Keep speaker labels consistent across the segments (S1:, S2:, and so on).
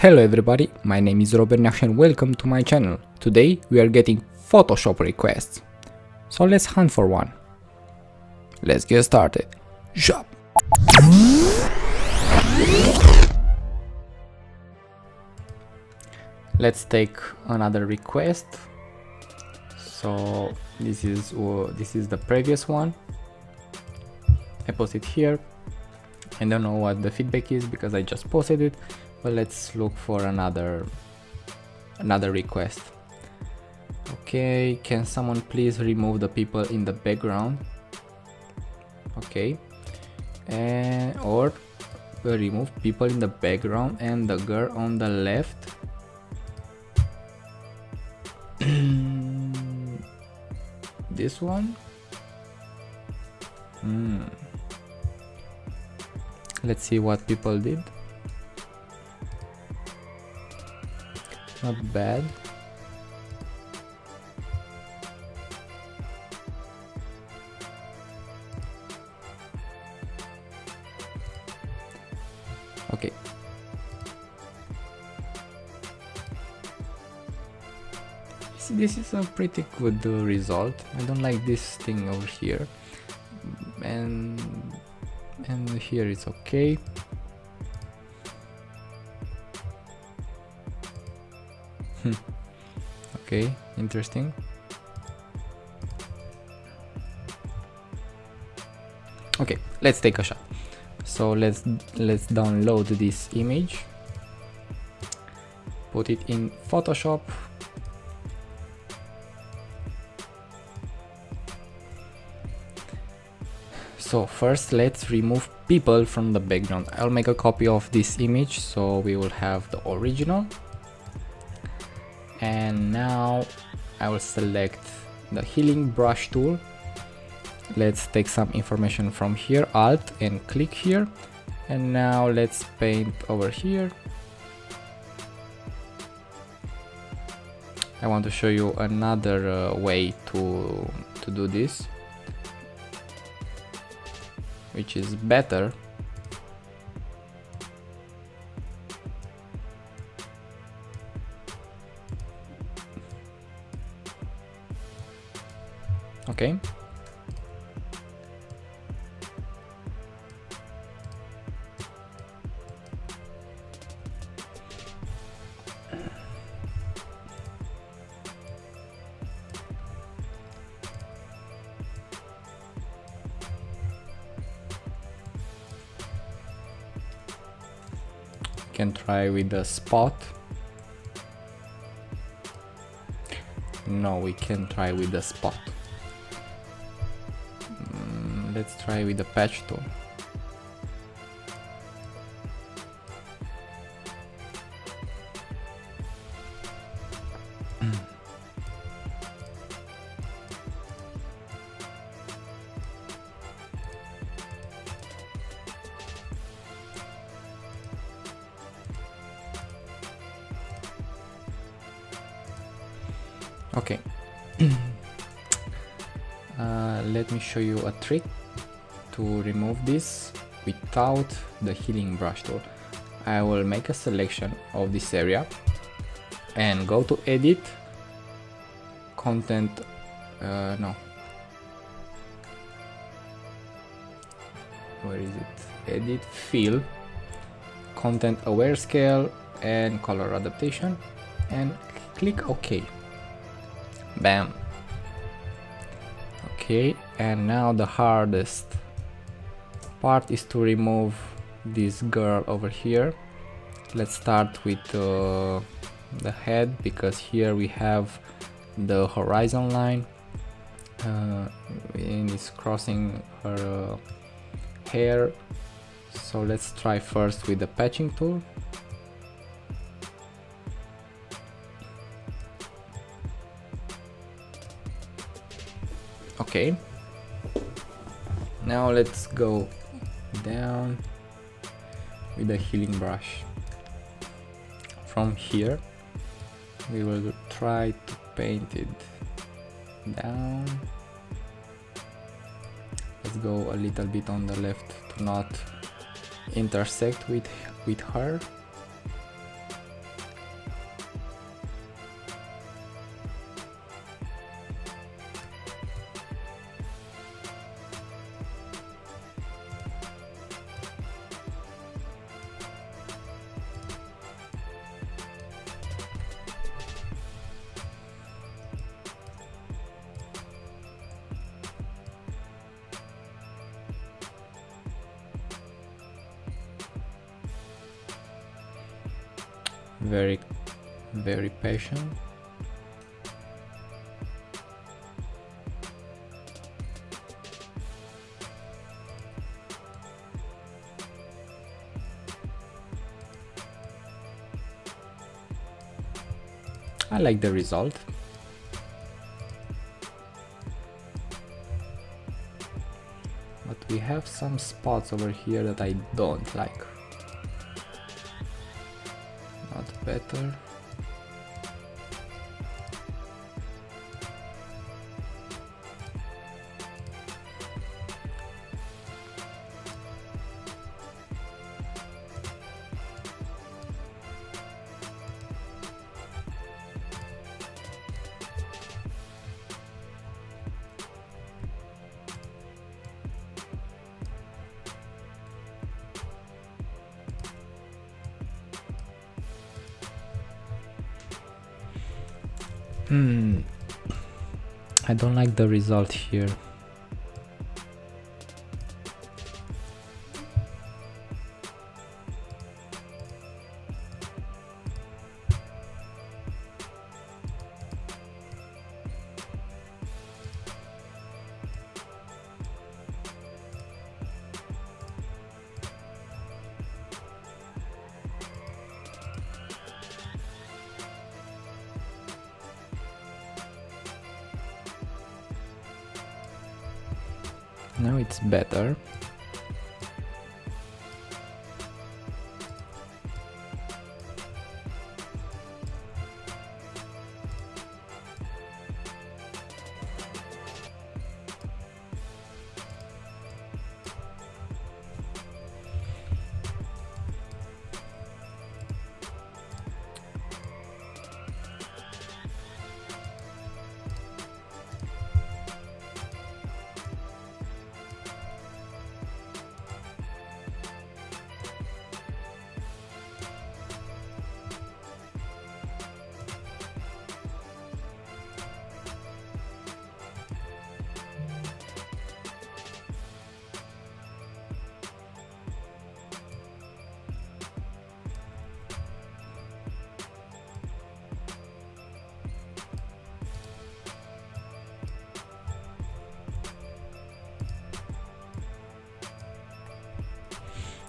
S1: Hello everybody, my name is Neacsu and welcome to my channel. Today we are getting Photoshop requests. So let's hunt for one. Let's get started. Shop. Let's take another request. So this is the previous one. I posted here. I don't know what the feedback is because I just posted it, but let's look for another request. Okay, can someone please remove the people in the background? Okay, or remove people in the background and the girl on the left. This one. Let's see what people did. Not bad. Okay. This is a pretty good result. I don't like this thing over here, and here it's okay. Okay, interesting. Okay, let's take a shot. So let's download this image, put it in Photoshop. So first let's remove people from the background. I'll make a copy of this image so we will have the original. And now I will select the healing brush tool. Let's take some information from here, Alt and click here. And now let's paint over here. I want to show you another way to do this, which is better. Okay. Can try with the spot. No, we can try with the spot. Let's try with the patch tool. Okay. Let me show you a trick to remove this without the healing brush tool. I will make a selection of this area and go to edit, content, no, where is it? Edit, fill, content aware scale and color adaptation, and click OK. Bam. Okay, and now the hardest part is to remove this girl over here. Let's start with the head, because here we have the horizon line and it's crossing her hair. So let's try first with the patching tool. Okay, now let's go down with the healing brush. From here we will try to paint it down. Let's go a little bit on the left to not intersect with her. very patient. I like the result. But we have some spots over here that I don't like. Not better. I don't like the result here. Now it's better.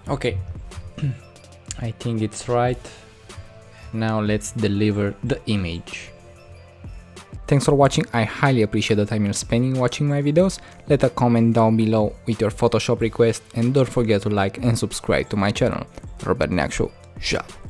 S1: Okay, I think it's right. Now let's deliver the image. Thanks for watching. I highly appreciate the time you're spending watching my videos. Let a comment down below with your Photoshop request and don't forget to like and subscribe to my channel. Robert Neacsu, ciao.